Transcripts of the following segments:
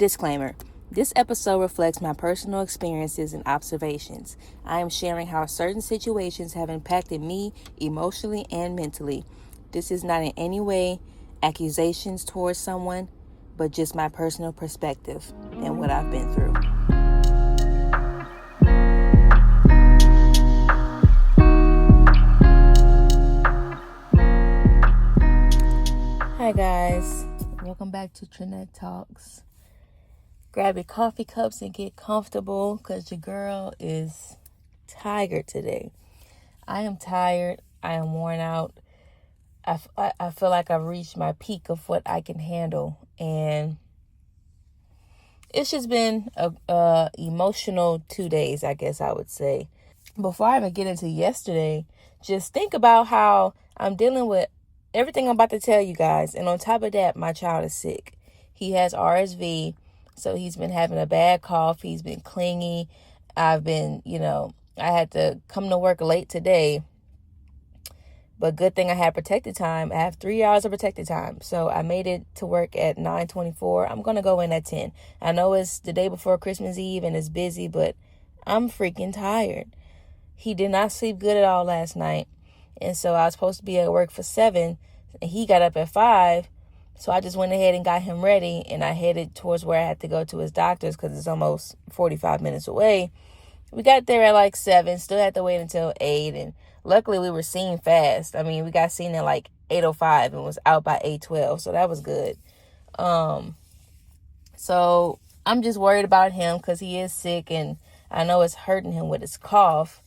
Disclaimer. This episode reflects my personal experiences and observations. I am sharing how certain situations have impacted me emotionally and mentally. This is not in any way accusations towards someone, but just my personal perspective and what I've been through. Hi guys, welcome back to Trenette Talks. Grab your coffee cups and get comfortable because your girl is tired today. I am tired. I am worn out. I feel like I've reached my peak of what I can handle. And it's just been a emotional 2 days, I guess I would say. Before I even get into yesterday, just think about how I'm dealing with everything I'm about to tell you guys. And on top of that, my child is sick. He has RSV. So he's been having a bad cough. He's been clingy. I've been, I had to come to work late today. But good thing I had protected time. I have 3 hours of protected time. So I made it to work at 9:24. I'm going to go in at 10. I know it's the day before Christmas Eve and it's busy, but I'm freaking tired. He did not sleep good at all last night. And so I was supposed to be at work for 7. And he got up at 5. So I just went ahead and got him ready, and I headed towards where I had to go to his doctor's because it's almost 45 minutes away. We got there at like 7, still had to wait until 8, and luckily we were seen fast. I mean, we got seen at like 8:05 and was out by 8:12, so that was good. So I'm just worried about him because he is sick, and I know it's hurting him with his cough.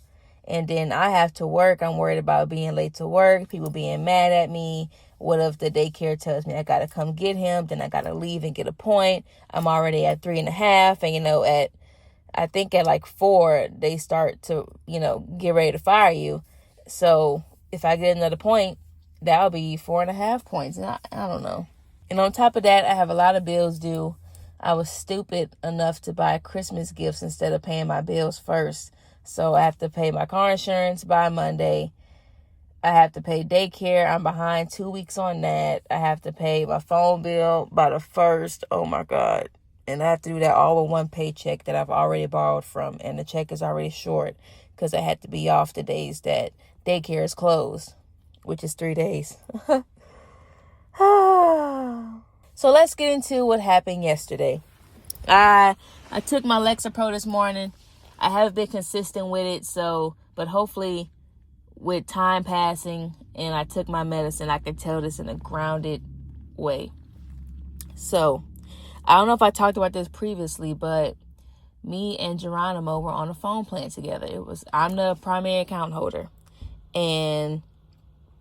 And then I have to work. I'm worried about being late to work, people being mad at me. What if the daycare tells me I got to come get him? Then I got to leave and get a point. I'm already at 3.5. And, I think at like 4, they start to, get ready to fire you. So if I get another point, that'll be 4.5 points. And I don't know. And on top of that, I have a lot of bills due. I was stupid enough to buy Christmas gifts instead of paying my bills first. So I have to pay my car insurance by Monday. I have to pay daycare. I'm behind 2 weeks on that. I have to pay my phone bill by the 1st. Oh, my God. And I have to do that all with one paycheck that I've already borrowed from. And the check is already short because I had to be off the days that daycare is closed, which is 3 days. So let's get into what happened yesterday. I took my Lexapro this morning. I haven't been consistent with it, but hopefully with time passing and I took my medicine, I can tell this in a grounded way. So, I don't know if I talked about this previously, but me and Geronimo were on a phone plan together. I'm the primary account holder. And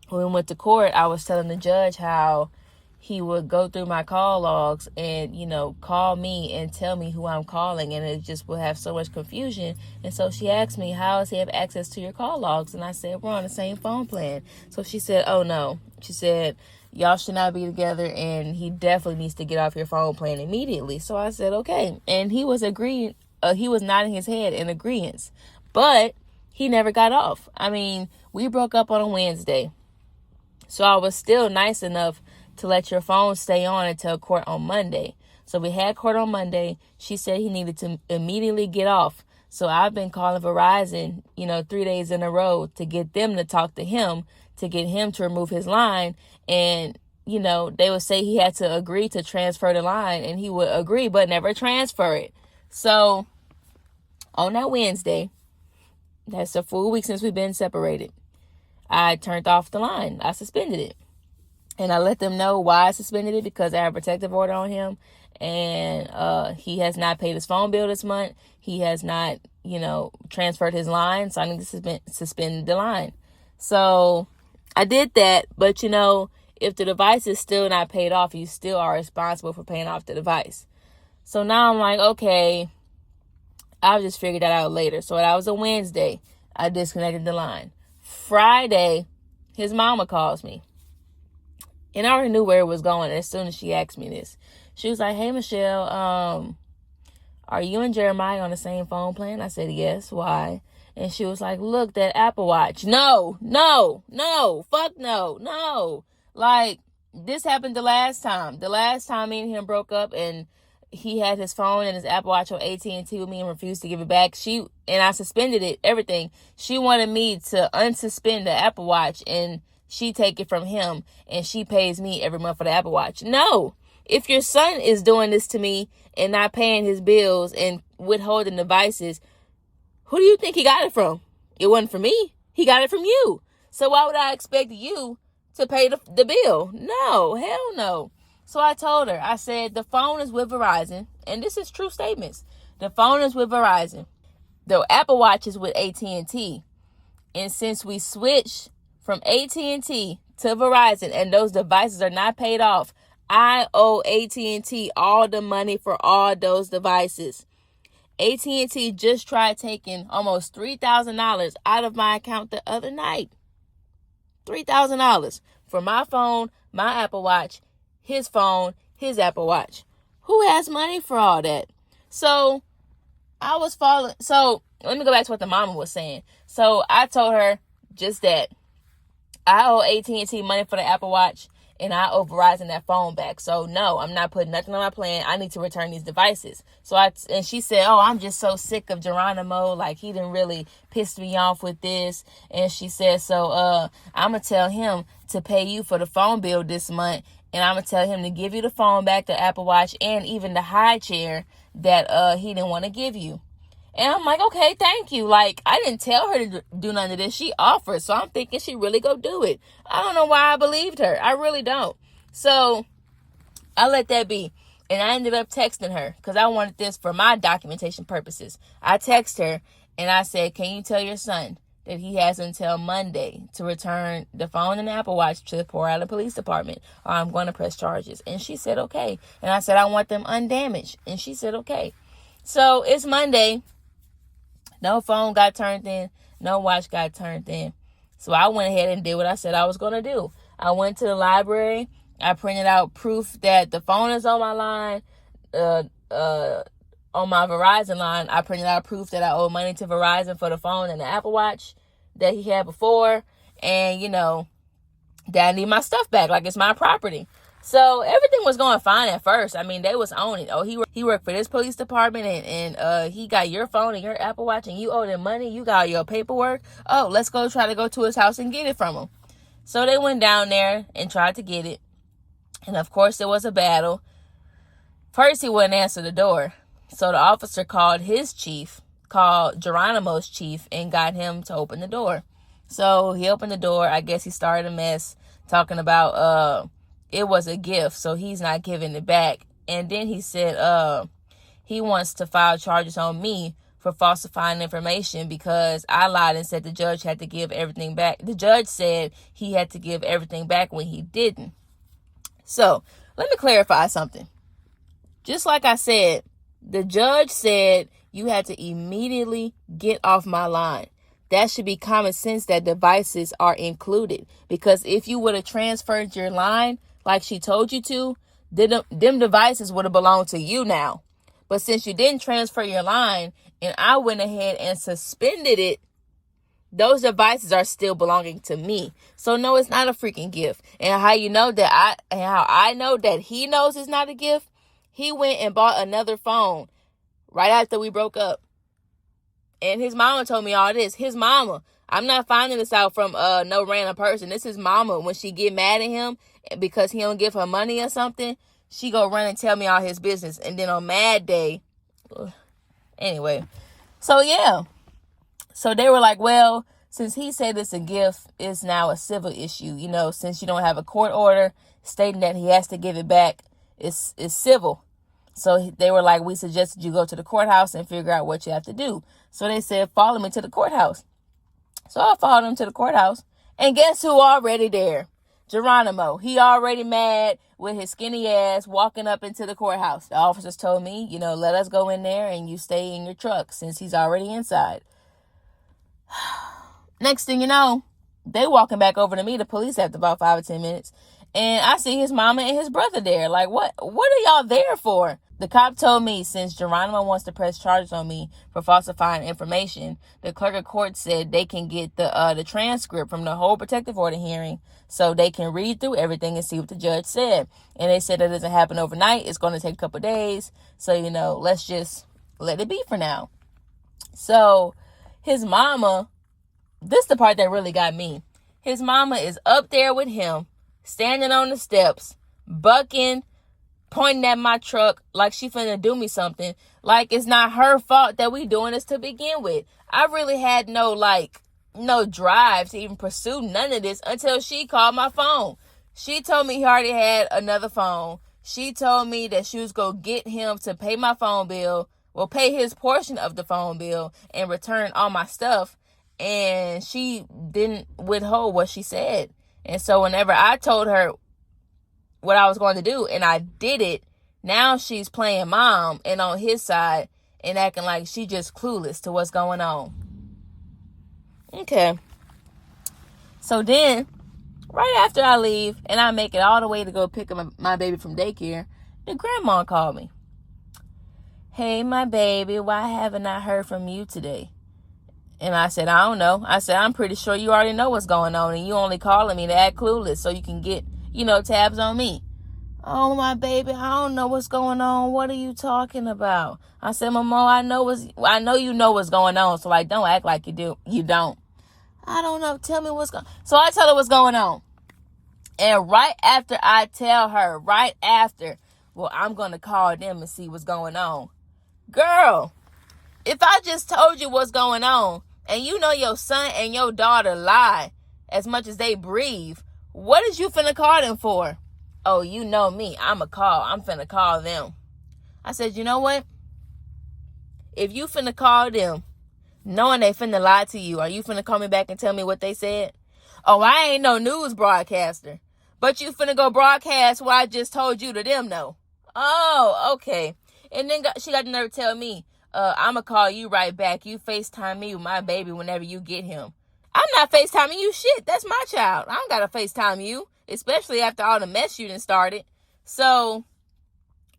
when we went to court, I was telling the judge how he would go through my call logs and, call me and tell me who I'm calling. And it just would have so much confusion. And so she asked me, how does he have access to your call logs? And I said, we're on the same phone plan. So she said, oh, no. She said, y'all should not be together. And he definitely needs to get off your phone plan immediately. So I said, okay. And he was agreeing. He was nodding his head in agreement. But he never got off. I mean, we broke up on a Wednesday. So I was still nice enough to let your phone stay on until court on Monday. So we had court on Monday. She said he needed to immediately get off. So I've been calling Verizon, 3 days in a row to get them to talk to him, to get him to remove his line. And, they would say he had to agree to transfer the line, and he would agree but never transfer it. So on that Wednesday, that's a full week since we've been separated, I turned off the line. I suspended it. And I let them know why I suspended it, because I have a protective order on him. And he has not paid his phone bill this month. He has not, transferred his line. So I need to suspend the line. So I did that. But, if the device is still not paid off, you still are responsible for paying off the device. So now I'm like, okay, I'll just figure that out later. So that was a Wednesday. I disconnected the line. Friday, his mama calls me. And I already knew where it was going as soon as she asked me this. She was like, hey, Michelle, are you and Jeremiah on the same phone plan? I said, yes. Why? And she was like, look, that Apple Watch. No, fuck no. Like, this happened the last time. The last time me and him broke up, and, he had his phone and his Apple Watch on AT&T with me and refused to give it back. I suspended it, everything. She wanted me to unsuspend the Apple Watch and she take it from him and she pays me every month for the Apple Watch. No. If your son is doing this to me and not paying his bills and withholding devices, who do you think he got it from? It wasn't from me. He got it from you. So why would I expect you to pay the bill? No, hell no. So I told her, I said, the phone is with Verizon. And this is true statements. The phone is with Verizon. The Apple Watch is with AT&T. And since we switched from AT&T to Verizon and those devices are not paid off, I owe AT&T all the money for all those devices. AT&T just tried taking almost $3,000 out of my account the other night. $3,000 for my phone, my Apple Watch, his phone, his Apple Watch. Who has money for all that? So I was falling. So let me go back to what the mama was saying. So I told her just that I owe AT&T money for the Apple Watch and I owe Verizon that phone back. So no, I'm not putting nothing on my plan. I need to return these devices. And she said, oh, I'm just so sick of Geronimo. Like, he didn't really piss me off with this. And she said, so I'm going to tell him to pay you for the phone bill this month. And I'm going to tell him to give you the phone back, the Apple Watch, and even the high chair that he didn't want to give you. And I'm like, okay, thank you. Like, I didn't tell her to do none of this. She offered. So I'm thinking she really go do it. I don't know why I believed her. I really don't. So I let that be. And I ended up texting her because I wanted this for my documentation purposes. I text her and I said, can you tell your son that he has until Monday to return the phone and the Apple Watch to the Port Island Police Department or I'm going to press charges. And she said, okay. And I said, I want them undamaged. And she said, okay. So it's Monday. No phone got turned in. No watch got turned in. So I went ahead and did what I said I was going to do. I went to the library. I printed out proof that the phone is on my line. On my Verizon line, I printed out proof that I owe money to Verizon for the phone and the Apple Watch that he had before. And, that I need my stuff back. Like, it's my property. So everything was going fine at first. I mean, they was on it. Oh, he worked for this police department and he got your phone and your Apple Watch and you owe them money. You got your paperwork. Oh, let's try to go to his house and get it from him. So they went down there and tried to get it. And of course, there was a battle. First, he wouldn't answer the door. So the officer called Geronimo's chief and got him to open the door. So he opened the door. I guess he started a mess talking about, it was a gift, so he's not giving it back. And then he said he wants to file charges on me for falsifying information because I lied and said the judge had to give everything back. The judge said he had to give everything back when he didn't. So let me clarify something. Just like I said, the judge said you had to immediately get off my line. That should be common sense that devices are included. Because if you would have transferred your line like she told you to, them devices would have belonged to you now. But since you didn't transfer your line and I went ahead and suspended it, those devices are still belonging to me. So no, it's not a freaking gift. And how I know that he knows it's not a gift, he went and bought another phone right after we broke up. And his mama told me all this. His mama. I'm not finding this out from no random person. This is mama. When she get mad at him because he don't give her money or something, she go run and tell me all his business. And then on Mad Day, anyway. So yeah. So they were like, well, since he said it's a gift, it's now a civil issue. Since you don't have a court order stating that he has to give it back, it's civil. So they were like, we suggested you go to the courthouse and figure out what you have to do. So they said, follow me to the courthouse. So I followed him to the courthouse. And guess who already there? Geronimo. He already mad with his skinny ass walking up into the courthouse. The officers told me, let us go in there and you stay in your truck since he's already inside. Next thing you know, they walking back over to me, the police, after about 5 or 10 minutes. And I see his mama and his brother there. Like, what are y'all there for? The cop told me since Geronimo wants to press charges on me for falsifying information, the clerk of court said they can get the transcript from the whole protective order hearing so they can read through everything and see what the judge said. And they said that doesn't happen overnight. It's going to take a couple of days. So, let's just let it be for now. So his mama, this is the part that really got me. His mama is up there with him, standing on the steps, bucking, pointing at my truck like she finna do me something. Like it's not her fault that we doing this to begin with. I really had no drive to even pursue none of this until she called my phone. She told me he already had another phone. She told me that she was gonna get him to pay my phone bill, pay his portion of the phone bill and return all my stuff. And she didn't withhold what she said. And so whenever I told her what I was going to do and I did it, now she's playing mom and on his side and acting like she just clueless to what's going on. Okay. So then, right after I leave and I make it all the way to go pick up my baby from daycare, the grandma called me. Hey, my baby, why haven't I heard from you today? And I said, I don't know. I said, I'm pretty sure you already know what's going on and you only calling me to act clueless so you can get, tabs on me. Oh, my baby, I don't know what's going on. What are you talking about? I said, Mama, I know you know what's going on, so don't act like you do. You don't. I don't know. Tell me what's going on. So I tell her what's going on. And right after I tell her, I'm going to call them and see what's going on. Girl, if I just told you what's going on and your son and your daughter lie as much as they breathe, what is you finna call them for? Oh, you know me. I'm finna call them. I said, you know what? If you finna call them, knowing they finna lie to you, are you finna call me back and tell me what they said? Oh, I ain't no news broadcaster. But you finna go broadcast what I just told you to them, though. Oh, okay. And then she got the nerve to tell me, I'ma call you right back. You FaceTime me with my baby whenever you get him. I'm not FaceTiming you shit. That's my child. I don't gotta FaceTime you, especially after all the mess you done started. So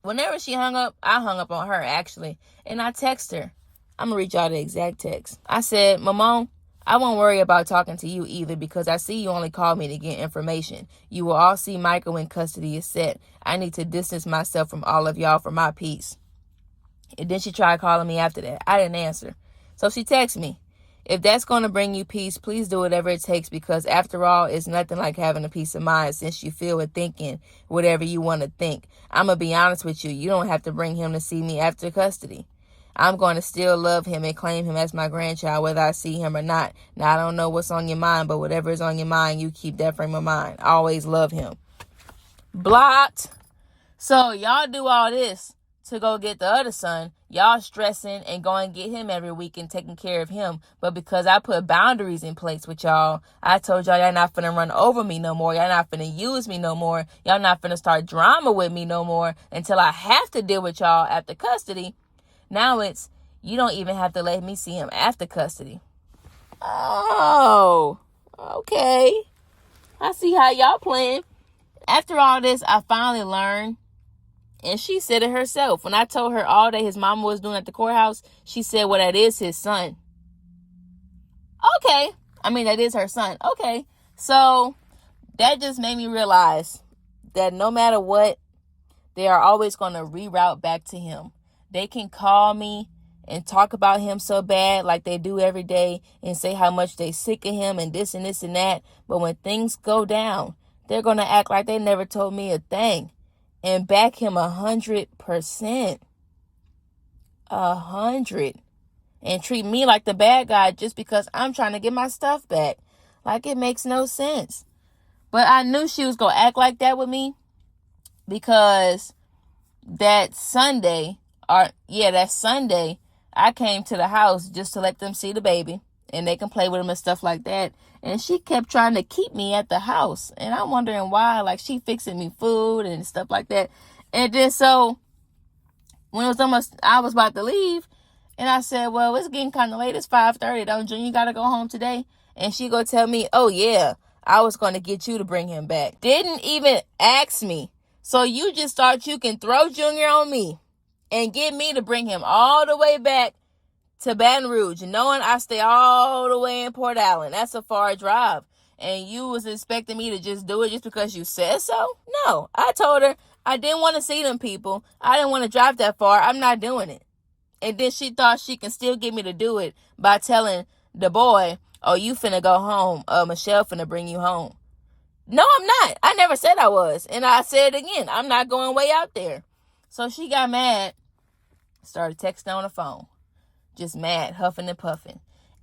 whenever she hung up, I hung up on her, actually. And I text her. I'm gonna read y'all the exact text. I said, Mama, I won't worry about talking to you either because I see you only call me to get information. You will all see Michael when custody is set. I need to distance myself from all of y'all for my peace. And then she tried calling me after that. I didn't answer. So she texted me. If that's going to bring you peace, please do whatever it takes because after all, it's nothing like having a peace of mind since you feel it thinking whatever you want to think. I'm going to be honest with you. You don't have to bring him to see me after custody. I'm going to still love him and claim him as my grandchild whether I see him or not. Now, I don't know what's on your mind, but whatever is on your mind, you keep that frame of mind. I always love him. Blocked. So y'all do all this to go get the other son. Y'all stressing and going to get him every week and taking care of him. But because I put boundaries in place with y'all, I told y'all not finna run over me no more. Y'all not finna use me no more. Y'all not finna start drama with me no more until I have to deal with y'all after custody. Now it's, you don't even have to let me see him after custody. Oh, okay. I see how y'all playing. After all this, I finally learned. And she said it herself. When I told her all that his mama was doing at the courthouse, she said, well, that is his son. Okay. That is her son. Okay. So that just made me realize that no matter what, they are always going to reroute back to him. They can call me and talk about him so bad like they do every day and say how much they sick of him and this and this and that. But when things go down, they're going to act like they never told me a thing. And back him 100%. 100. And treat me like the bad guy just because I'm trying to get my stuff back. Like it makes no sense. But I knew she was going to act like that with me. Because that Sunday, I came to the house just to let them see the baby. And they can play with him and stuff like that. And she kept trying to keep me at the house. And I'm wondering why. Like, she fixing me food and stuff like that. And then so, when it was almost, I was about to leave. And I said, well, it's getting kind of late. It's 5:30. Don't Junior got to go home today? And she go tell me, oh, yeah, I was going to get you to bring him back. Didn't even ask me. So you just thought you can throw Junior on me. and get me to bring him all the way back to Baton Rouge, knowing I stay all the way in Port Allen. That's a far drive. And you was expecting me to just do it just because you said so? No. I told her I didn't want to see them people. I didn't want to drive that far. I'm not doing it. And then she thought she can still get me to do it by telling the boy, oh, you finna go home. Michelle finna bring you home. No, I'm not. I never said I was. And I said it again. I'm not going way out there. So she got mad, started texting on the phone. Just mad, huffing and puffing.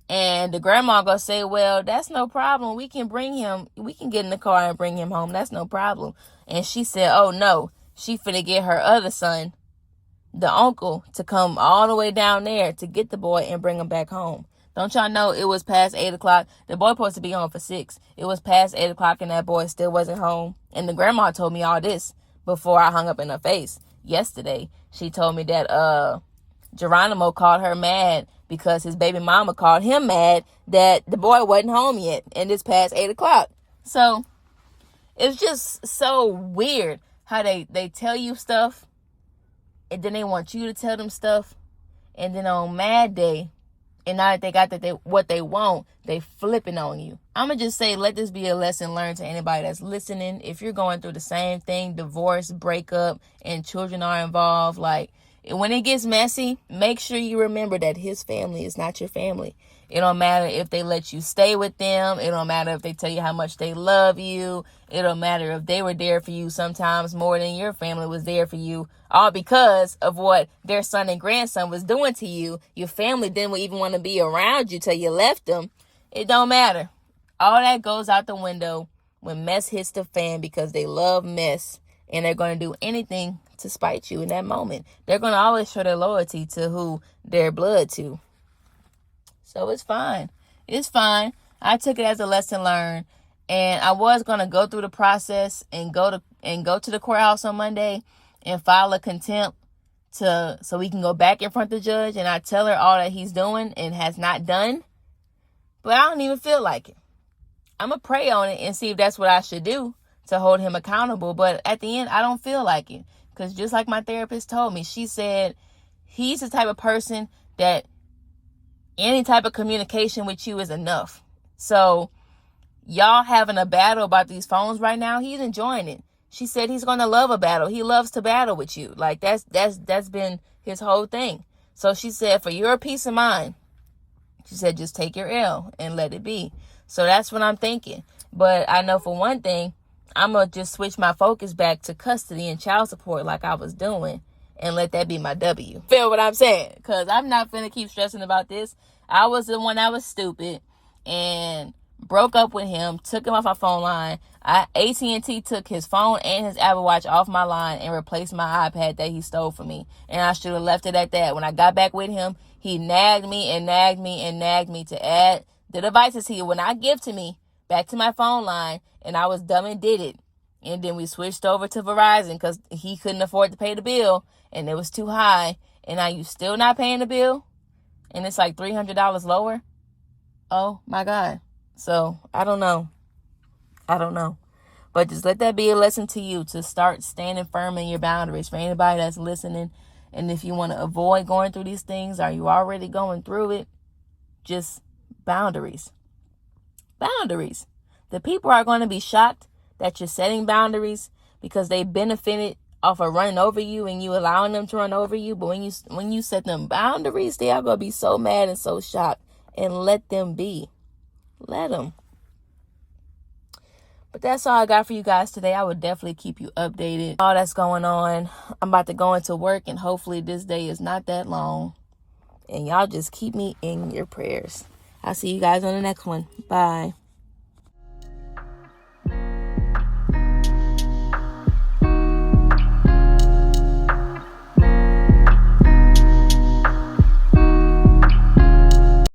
And the grandma gonna say, well, that's no problem. We can get in the car and bring him home. That's no problem. And she said, oh no, she finna get her other son, the uncle, to come all the way down there to get the boy and bring him back home. Don't y'all know it was past 8 o'clock? The boy supposed to be home for 6. It was past 8 o'clock and that boy still wasn't home. And the grandma told me all this before I hung up in her face yesterday. She told me that Geronimo called her mad because his baby mama called him mad that the boy wasn't home yet, and it's past 8 o'clock. So it's just so weird how they tell you stuff, and then they want you to tell them stuff, and then on Mad Day, and now that they got what they want, they flipping on you. I'm going to just say, let this be a lesson learned to anybody that's listening. If you're going through the same thing, divorce, breakup, and children are involved, like, when it gets messy, make sure you remember that his family is not your family. It don't matter if they let you stay with them. It don't matter if they tell you how much they love you. It don't matter if they were there for you sometimes more than your family was there for you. All because of what their son and grandson was doing to you. Your family didn't even want to be around you till you left them. It don't matter. All that goes out the window when mess hits the fan, because they love mess. And they're going to do anything to spite you in that moment. They're going to always show their loyalty to who they're blood to. So it's fine. It's fine. I took it as a lesson learned. And I was going to go through the process and go to the courthouse on Monday and file a contempt so we can go back in front of the judge and I tell her all that he's doing and has not done. But I don't even feel like it. I'm going to pray on it and see if that's what I should do to hold him accountable. But at the end, I don't feel like it. Because just like my therapist told me, she said he's the type of person that any type of communication with you is enough. So y'all having a battle about these phones right now, he's enjoying it. She said he's going to love a battle. He loves to battle with you. Like that's been his whole thing. So she said, for your peace of mind, she said, just take your L and let it be. So that's what I'm thinking. But I know for one thing, I'm going to just switch my focus back to custody and child support like I was doing and let that be my W. Feel what I'm saying? Because I'm not finna keep stressing about this. I was the one that was stupid and broke up with him, took him off my phone line. AT&T took his phone and his Apple Watch off my line and replaced my iPad that he stole from me. And I should have left it at that. When I got back with him, he nagged me and nagged me and nagged me to add the devices he would not give to me back to my phone line. And I was dumb and did it. And then we switched over to Verizon because he couldn't afford to pay the bill. And it was too high. And now you still not paying the bill? And it's like $300 lower? Oh, my God. So, I don't know. But just let that be a lesson to you to start standing firm in your boundaries. For anybody that's listening. And if you want to avoid going through these things, or you already going through it, just boundaries. Boundaries. The people are going to be shocked that you're setting boundaries because they benefited off of running over you and you allowing them to run over you. But when you set them boundaries, they are going to be so mad and so shocked. And let them be. Let them. But that's all I got for you guys today. I would definitely keep you updated. All that's going on. I'm about to go into work and hopefully this day is not that long. And y'all just keep me in your prayers. I'll see you guys on the next one. Bye.